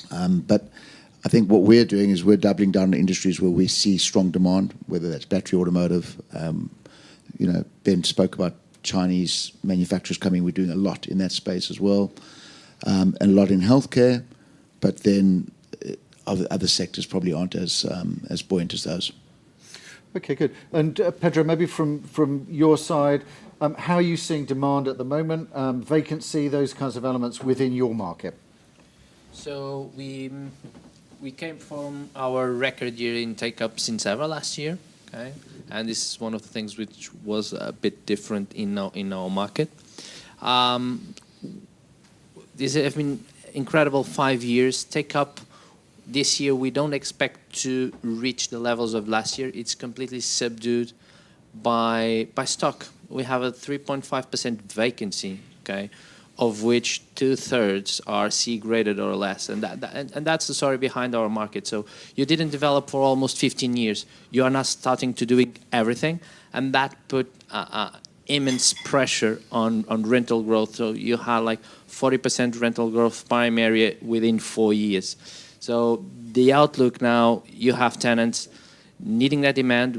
But I think what we're doing is we're doubling down on industries where we see strong demand, whether that's battery, automotive. Ben spoke about Chinese manufacturers coming. We're doing a lot in that space as well, and a lot in healthcare. But then other sectors probably aren't as buoyant as those. Okay, good. And Pedro, maybe from your side, how are you seeing demand at the moment, vacancy, those kinds of elements within your market? So we came from our record year in take-ups in Savills last year, okay? And this is one of the things which was a bit different in our market. These have been incredible 5 years. Take-up this year, we don't expect to reach the levels of last year. It's completely subdued by stock. We have a 3.5% vacancy, okay, of which 2/3 are C graded or less, and that's the story behind our market. So you didn't develop for almost 15 years. You are now starting to doing everything, and that put immense pressure on rental growth. So you had like 40% rental growth prime area within 4 years. So the outlook now, you have tenants needing that demand.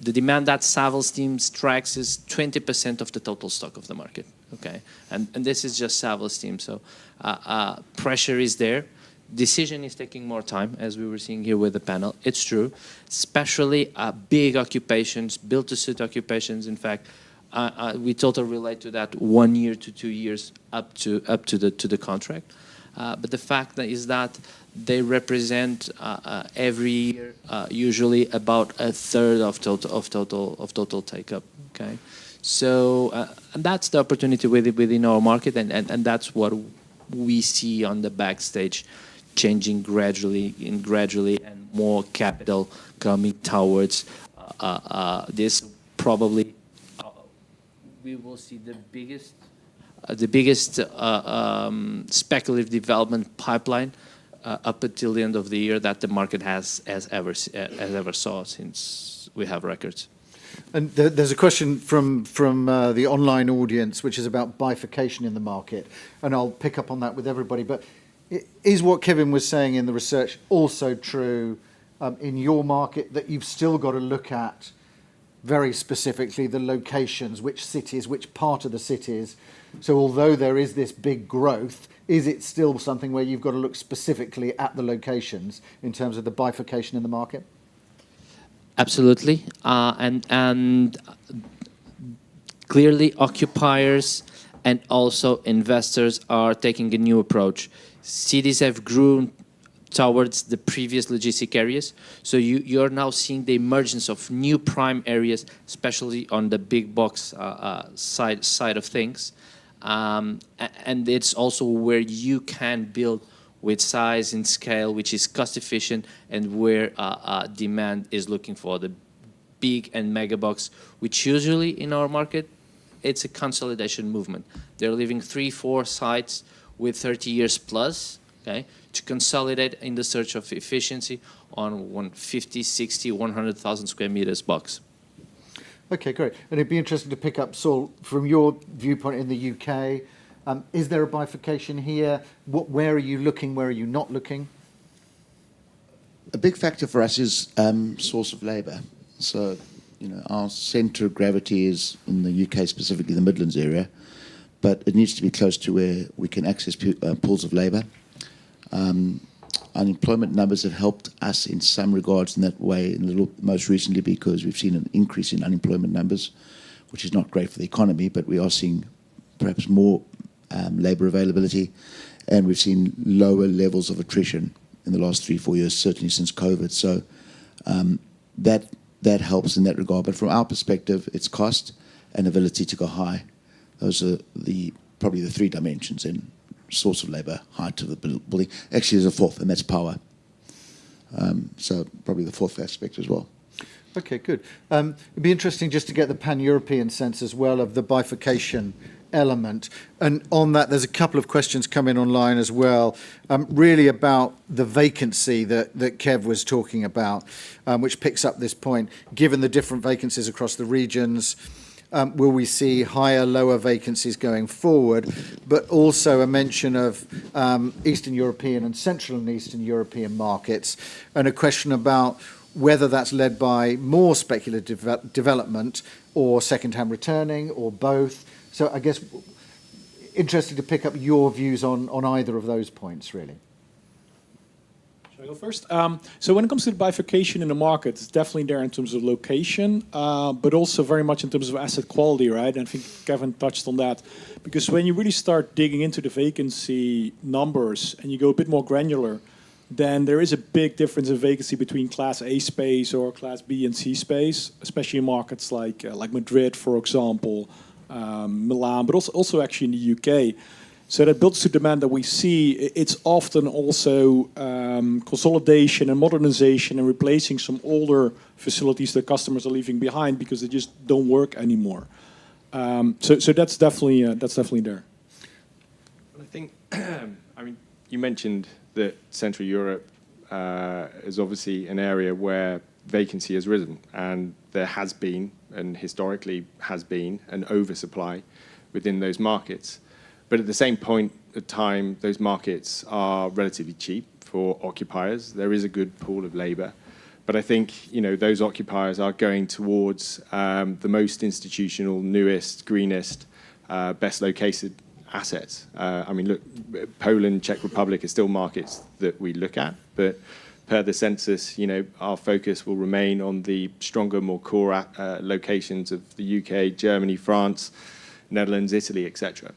The demand that Savills team tracks is 20% of the total stock of the market. Okay, and this is just Savills team. So pressure is there. Decision is taking more time, as we were seeing here with the panel. It's true, especially big occupations, built-to-suit occupations. In fact, we totally relate to that 1 year to 2 years up to the contract. But the fact is that they represent every year usually about 1/3 of total take-up. Okay, so and that's the opportunity within our market, and that's what we see on the backstage, changing gradually, and more capital coming towards this. Probably we will see the biggest speculative development pipeline up until the end of the year that the market has ever saw since we have records. And there's a question from the online audience, which is about bifurcation in the market, and I'll pick up on that with everybody. But is what Kevin was saying in the research also true in your market, that you've still got to look at very specifically the locations, which cities, which part of the cities? So although there is this big growth, is it still something where you've got to look specifically at the locations in terms of the bifurcation in the market? Absolutely, and clearly occupiers and also investors are taking a new approach. Cities have grown towards the previous logistic areas, so you're now seeing the emergence of new prime areas, especially on the big box side of things, and it's also where you can build with size and scale, which is cost efficient, and where demand is looking for the big and mega box, which usually in our market, it's a consolidation movement. They're leaving 3-4 sites with 30 years plus, okay, to consolidate in the search of efficiency on 150, 60, 100,000 square meters box. Okay, great. And it'd be interesting to pick up, Saul, from your viewpoint in the UK. Is there a bifurcation here? Where are you looking? Where are you not looking? A big factor for us is source of labour. So, our centre of gravity is in the UK, specifically the Midlands area, but it needs to be close to where we can access pools of labour. Unemployment numbers have helped us in some regards in that way, most recently, because we've seen an increase in unemployment numbers, which is not great for the economy, but we are seeing perhaps more labour availability, and we've seen lower levels of attrition in the last 3-4 years, certainly since COVID. So that helps in that regard. But from our perspective, it's cost and ability to go high. Those are probably the three dimensions in source of labour, height of the building. Actually, there's a fourth, and that's power. So probably the fourth aspect as well. Okay, good. It'd be interesting just to get the pan-European sense as well of the bifurcation element. And on that, there's a couple of questions coming online as well, really about the vacancy that Kev was talking about, which picks up this point. Given the different vacancies across the regions, will we see higher, lower vacancies going forward? But also a mention of Eastern European and Central and Eastern European markets, and a question about whether that's led by more speculative development or second-hand returning or both. So I guess interested to pick up your views on either of those points, really. Shall I go first? So when it comes to the bifurcation in the market, it's definitely there in terms of location, but also very much in terms of asset quality, right? And I think Kevin touched on that. Because when you really start digging into the vacancy numbers and you go a bit more granular, then there is a big difference in vacancy between Class A space or Class B and C space, especially in markets like Madrid, for example, Milan, but also actually in the UK. So that builds to demand that we see. It's often also consolidation and modernization and replacing some older facilities that customers are leaving behind because they just don't work anymore. So that's definitely there. I think, I mean, you mentioned that Central Europe is obviously an area where vacancy has risen, and there has been, and historically has been, an oversupply within those markets. But at the same point of time, those markets are relatively cheap for occupiers. There is a good pool of labour. But I think, those occupiers are going towards the most institutional, newest, greenest, best located assets. I mean, look, Poland, Czech Republic are still markets that we look at, but per the census, our focus will remain on the stronger, more core locations of the UK, Germany, France, Netherlands, Italy, etc.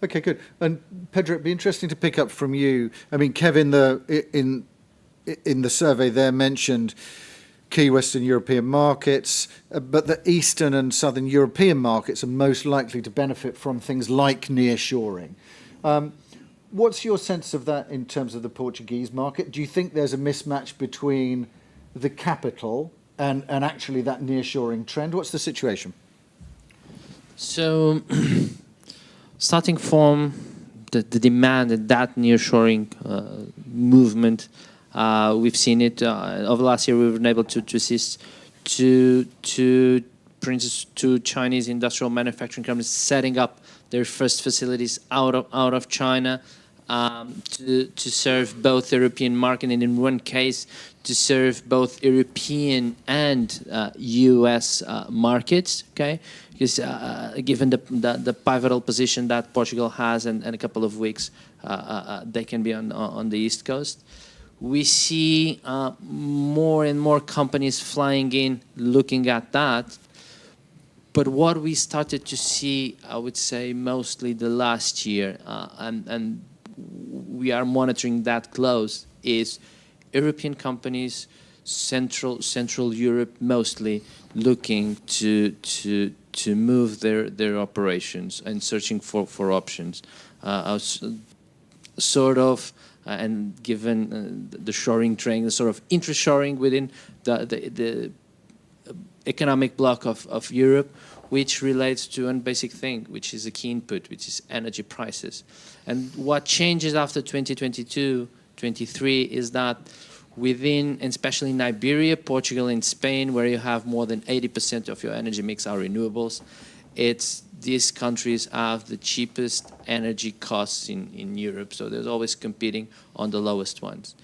Okay, good. And Pedro, it'd be interesting to pick up from you. I mean, Kevin, in the survey there mentioned key Western European markets, but the Eastern and Southern European markets are most likely to benefit from things like nearshoring. What's your sense of that in terms of the Portuguese market? Do you think there's a mismatch between the capital and actually that nearshoring trend? What's the situation? So, starting from the demand and that nearshoring movement, we've seen it over the last year. We've been able to assist for instance, to Chinese industrial manufacturing companies setting up their first facilities out of China to serve both European market, and in one case to serve both European and US markets. Okay, because given the pivotal position that Portugal has, and a couple of weeks they can be on the East Coast. We see more and more companies flying in, looking at that. But what we started to see, I would say, mostly the last year, and we are monitoring that close, is European companies, Central Europe mostly, looking to move their operations and searching for options. Sort of. And given the shoring trend, the sort of intra-shoring within the economic bloc of Europe, which relates to one basic thing, which is a key input, which is energy prices. And what changes after 2022, 23 is that within, and especially in Iberia, Portugal, and Spain, where you have more than 80% of your energy mix are renewables, these countries have the cheapest energy costs in Europe, so there's always competing on the lowest ones.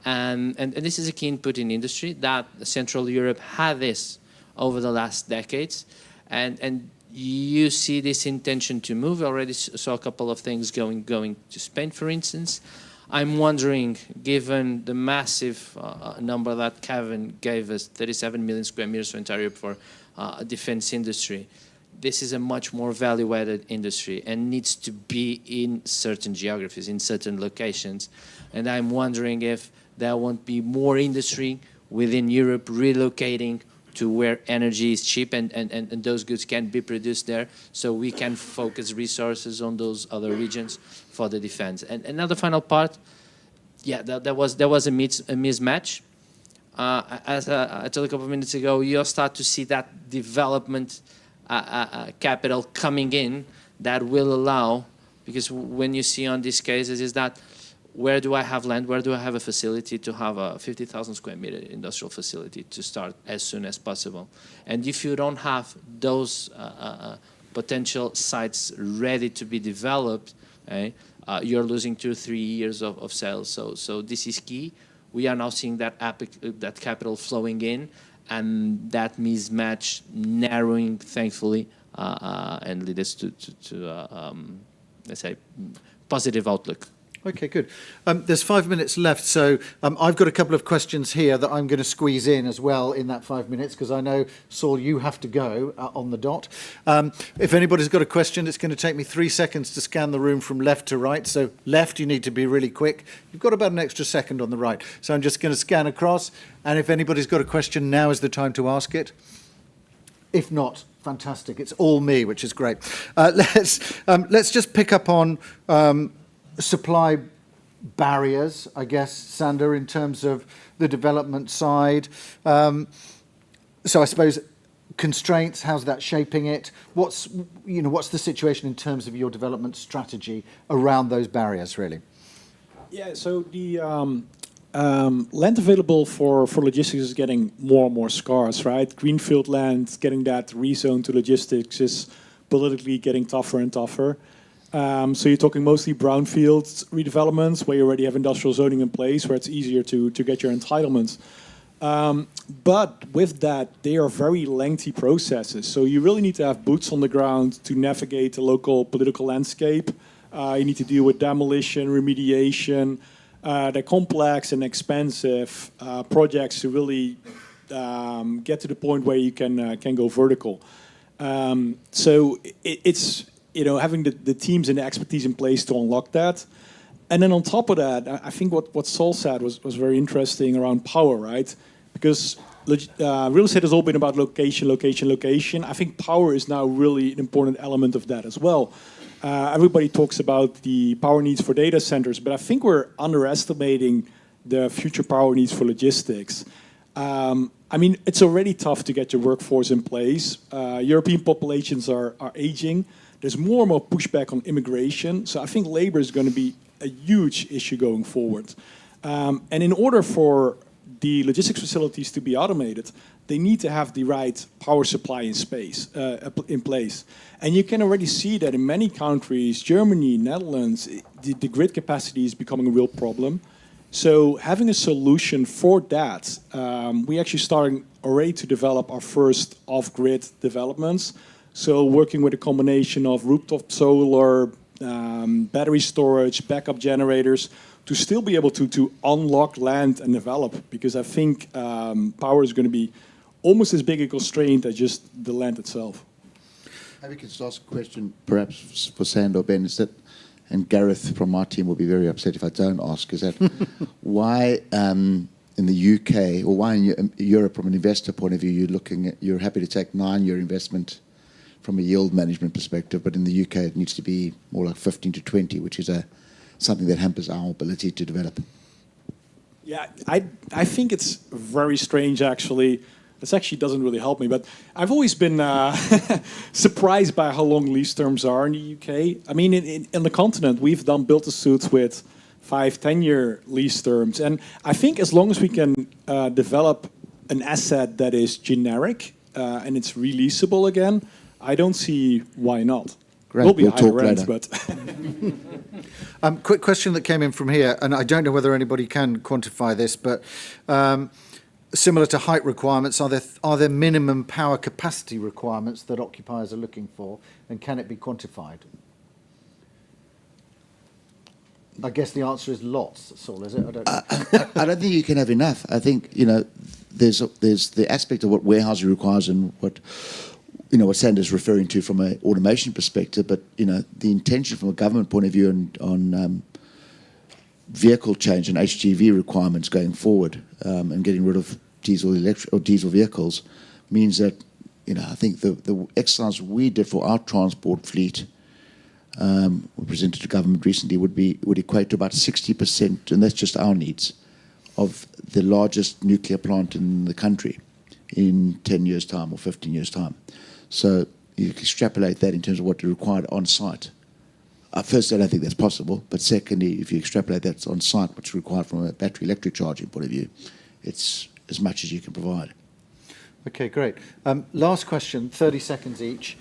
And this is a key input in industry, that Central Europe had this over the last decades, and you see this intention to move. I already saw a couple of things going to Spain, for instance. I'm wondering, given the massive number that Kevin gave us, 37 million square meters for entire Europe for defense industry, this is a much more value-added industry and needs to be in certain geographies, in certain locations. And I'm wondering if there won't be more industry within Europe relocating to where energy is cheap and those goods can be produced there, so we can focus resources on those other regions for the defense. And another final part, yeah, there was a mismatch. As I told a couple of minutes ago, you'll start to see that development capital coming in that will allow, because when you see on these cases is that where do I have land, where do I have a facility to have a 50,000 square meter industrial facility to start as soon as possible. And if you don't have those potential sites ready to be developed, you're losing 2 or 3 years of sales. So this is key. We are now seeing that capital flowing in, and that mismatch narrowing, thankfully, and lead us to let's say, positive outlook. Okay, good. There's 5 minutes left, so I've got a couple of questions here that I'm going to squeeze in as well in that 5 minutes, because I know, Saul, you have to go on the dot. If anybody's got a question, it's going to take me 3 seconds to scan the room from left to right. So left, you need to be really quick. You've got about an extra second on the right. So I'm just going to scan across, and if anybody's got a question, now is the time to ask it. If not, fantastic. It's all me, which is great. Let's just pick up on supply barriers, I guess, Sander, in terms of the development side. So I suppose constraints, how's that shaping it? What's the situation in terms of your development strategy around those barriers, really? Yeah, so the land available for logistics is getting more and more scarce, right? Greenfield land, getting that rezoned to logistics is politically getting tougher and tougher. So you're talking mostly brownfield redevelopments where you already have industrial zoning in place, where it's easier to get your entitlements. But with that, they are very lengthy processes. So you really need to have boots on the ground to navigate the local political landscape. You need to deal with demolition, remediation. They're complex and expensive projects to really get to the point where you can go vertical. So it's having the teams and the expertise in place to unlock that. And then on top of that, I think what Saul said was very interesting around power, right? Because real estate has all been about location, location, location. I think power is now really an important element of that as well. Everybody talks about the power needs for data centers, but I think we're underestimating the future power needs for logistics. I mean, it's already tough to get your workforce in place. European populations are aging. There's more and more pushback on immigration. So I think labor is going to be a huge issue going forward. And in order for the logistics facilities to be automated, they need to have the right power supply in place. And you can already see that in many countries, Germany, Netherlands, the grid capacity is becoming a real problem. So having a solution for that, we actually starting already to develop our first off-grid developments. So working with a combination of rooftop solar, battery storage, backup generators, to still be able to unlock land and develop, because I think power is going to be almost as big a constraint as just the land itself. Maybe we can just ask a question, perhaps for Sander or Ben, is that, and Gareth from our team will be very upset if I don't ask, is that why in the UK, or why in Europe from an investor point of view, you're happy to take 9-year investment from a yield management perspective, but in the UK it needs to be more like 15 to 20, which is something that hampers our ability to develop. Yeah, I think it's very strange, actually. This actually doesn't really help me, but I've always been surprised by how long lease terms are in the UK. I mean, in the continent, we've done build-to-suits with 5-10-year lease terms. And I think as long as we can develop an asset that is generic and it's releasable again, I don't see why not. Great. Will be We'll higher talk rents, later. but... Quick question that came in from here, and I don't know whether anybody can quantify this, but similar to height requirements, are there minimum power capacity requirements that occupiers are looking for, and can it be quantified? I guess the answer is lots, Saul, is it? I don't know. I don't think you can have enough. I think, there's the aspect of what warehousing requires and what Sander's referring to from an automation perspective, but, the intention from a government point of view on vehicle change and HGV requirements going forward, and getting rid of diesel vehicles, means that, I think the exercise we did for our transport fleet, we presented to government recently, would equate to about 60%, and that's just our needs, of the largest nuclear plant in the country in 10 years' time or 15 years' time. So you extrapolate that in terms of what is required on site. First, I don't think that's possible, but secondly, if you extrapolate that on site, what's required from a battery electric charging point of view, it's as much as you can provide. Okay, great. Last question, 30 seconds each,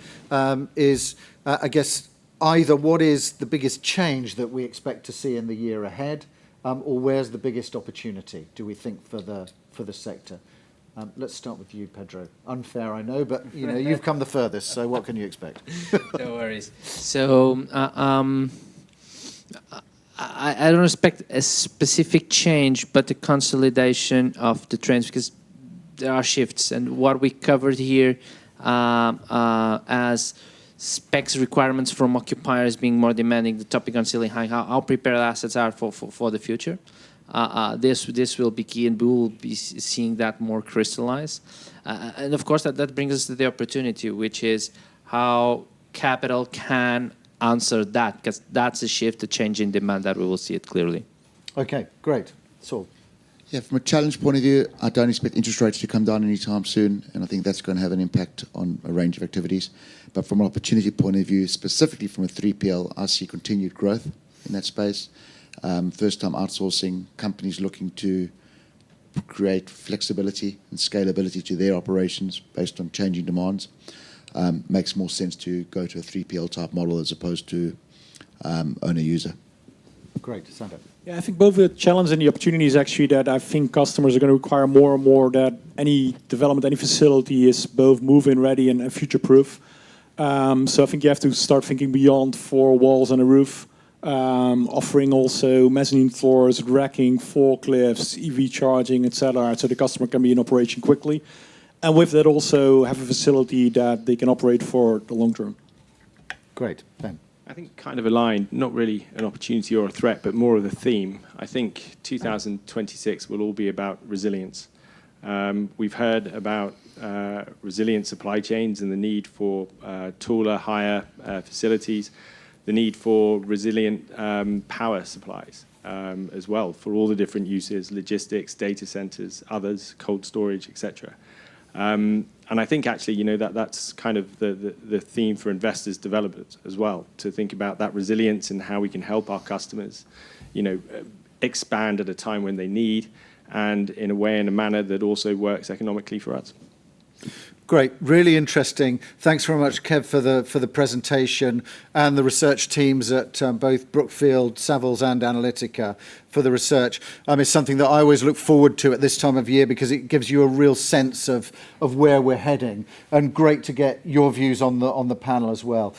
is, I guess, either what is the biggest change that we expect to see in the year ahead, or where's the biggest opportunity, do we think, for the sector? Let's start with you, Pedro. Unfair, I know, but you've come the furthest, so what can you expect? No worries. So I don't expect a specific change, but the consolidation of the trends, because there are shifts, and what we covered here as specs requirements from occupiers being more demanding, the topic on ceiling height, how prepared assets are for the future. This will be key, and we will be seeing that more crystallize. And of course, that brings us to the opportunity, which is how capital can answer that, because that's a shift, a change in demand that we will see it clearly. Okay, great. Saul. Yeah, from a challenge point of view, I don't expect interest rates to come down anytime soon, and I think that's going to have an impact on a range of activities. But from an opportunity point of view, specifically from a 3PL, I see continued growth in that space. First-time outsourcing, companies looking to create flexibility and scalability to their operations based on changing demands. Makes more sense to go to a 3PL type model as opposed to owner-user. Great, Sander. Yeah, I think both the challenge and the opportunity is actually that I think customers are going to require more and more that any development, any facility is both move-in ready and future-proof. So I think you have to start thinking beyond 4 walls and a roof, offering also mezzanine floors, racking, forklifts, EV charging, etc., so the customer can be in operation quickly. And with that also have a facility that they can operate for the long term. Great, Ben. I think kind of aligned, not really an opportunity or a threat, but more of a theme. I think 2026 will all be about resilience. We've heard about resilient supply chains and the need for taller, higher facilities, the need for resilient power supplies as well for all the different uses, logistics, data centers, others, cold storage, etc. And I think actually, that's kind of the theme for investors development as well, to think about that resilience and how we can help our customers, expand at a time when they need, and in a way, in a manner that also works economically for us. Great, really interesting. Thanks very much, Kev, for the presentation, and the research teams at both Brookfield, Savills and Analytiqa for the research. It's something that I always look forward to at this time of year because it gives you a real sense of where we're heading, and great to get your views on the panel as well.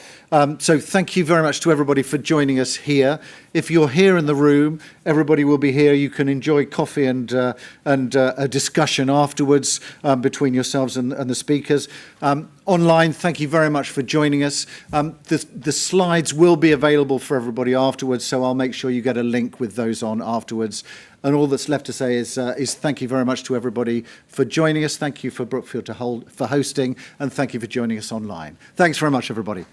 So thank you very much to everybody for joining us here. If you're here in the room, everybody will be here. You can enjoy coffee and a discussion afterwards between yourselves and the speakers. Online, thank you very much for joining us. The slides will be available for everybody afterwards, so I'll make sure you get a link with those on afterwards. And all that's left to say is thank you very much to everybody for joining us. Thank you for Brookfield for hosting, and thank you for joining us online. Thanks very much, everybody.